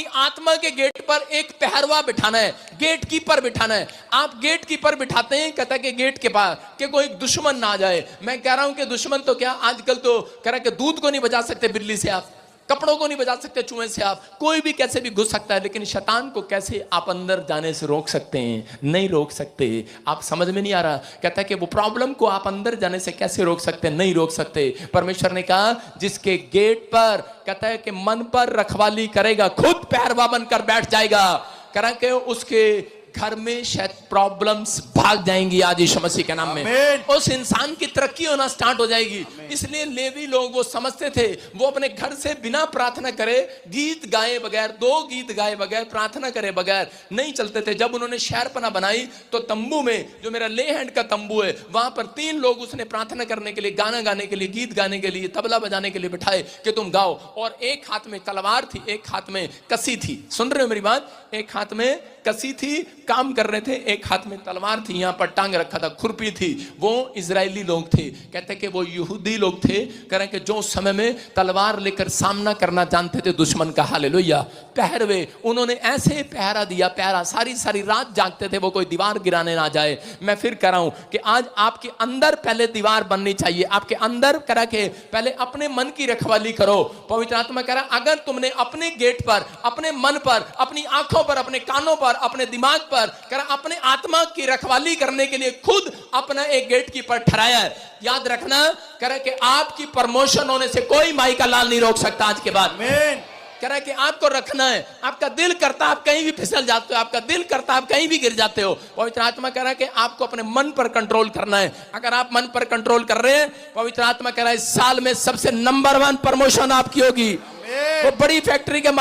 अपनी आत्मा के गेट पर एक पहरवा बिठाना है, गेट कीपर बिठाना है। आप गेट कीपर बिठाते हैं, कहता है कि गेट के पास कि कोई दुश्मन ना आ जाए। मैं कह रहा हूं कि दुश्मन तो क्या, आजकल तो कह रहा है कि दूध को नहीं बचा सकते बिल्ली से आप, कपड़ों को नहीं बचा सकते चूहे से आप, कोई भी कैसे भी घुस सकता है, लेकिन शैतान को कैसे आप अंदर जाने से रोक सकते हैं? नहीं रोक सकते। आप समझ में नहीं आ रहा। कहता है कि वो प्रॉब्लम को आप अंदर जाने से कैसे रोक सकते हैं? नहीं रोक सकते। परमेश्वर ने कहा जिसके गेट पर, कहता है कि मन पर रखवाली करेगा, खुद पैरवा बनकर बैठ जाएगा। कह रहा कि उसके घर में शायद प्रॉब्लम्स भाग जाएंगी आज यीशु मसीह के नाम में। उस इंसान की तरक्की होना स्टार्ट हो जाएगी। इसलिए लेवी लोग वो समझते थे, वो अपने घर से बिना प्रार्थना करे, गीत गाए बगैर, 2 गीत गाए बगैर, प्रार्थना करे बगैर नहीं चलते थे। जब उन्होंने शहरपना बनाई तो तंबू में, जो मेरा ले हैंड का तंबू है, वहां पर 3 लोग उसने प्रार्थना करने के लिए, गाना गाने के लिए, गीत गाने के लिए, तबला बजाने के लिए बिठाए कि तुम गाओ। और एक हाथ में तलवार थी, एक हाथ में कसी थी। सुन रहे हो मेरी बात? एक हाथ में कसी थी, काम कर रहे थे, एक हाथ में तलवार थी, यहां पर टांग रखा था, खुरपी थी। वो इजरायली लोग थे। कहते कि वो यहूदी लोग थे, कह रहे कि जो उस समय में तलवार लेकर सामना करना जानते थे दुश्मन का। हालेलुया। पहरवे, उन्होंने ऐसे पहरा दिया, पहरा, सारी सारी रात जागते थे, वो कोई दीवार गिराने ना जाए। मैं फिर कह रहा हूं कि आज आपके अंदर पहले दीवार बननी चाहिए। आपके अंदर कह के पहले अपने मन की रखवाली करो। पवित्र आत्मा कह रहा अगर तुमने अपने गेट पर, अपने मन पर, अपनी आंखों पर, अपने कानों पर, अपने दिमाग पर, कह रहा अपने आत्मा की रखवाली करने के लिए खुद अपना एक गेट कीपर ठहराया है, याद रखना, कह रहा कि आपकी प्रमोशन होने से कोई माई का लाल नहीं रोक सकता आज के बाद। कह रहा है कि आपको रखना है। आपका दिल करता आप कहीं भी फिसल जाते हो, आपका दिल करता आप कहीं भी गिर जाते हो। पवित्र आत्मा कह रहा है कि आपको अपने मन पर कंट्रोल करना है। अगर आप मन पर कंट्रोल कर रहे हैं, पवित्र आत्मा कह रहा है इस साल में सबसे नंबर 1 प्रमोशन आपकी होगी। वो बड़ी फैक्ट्री के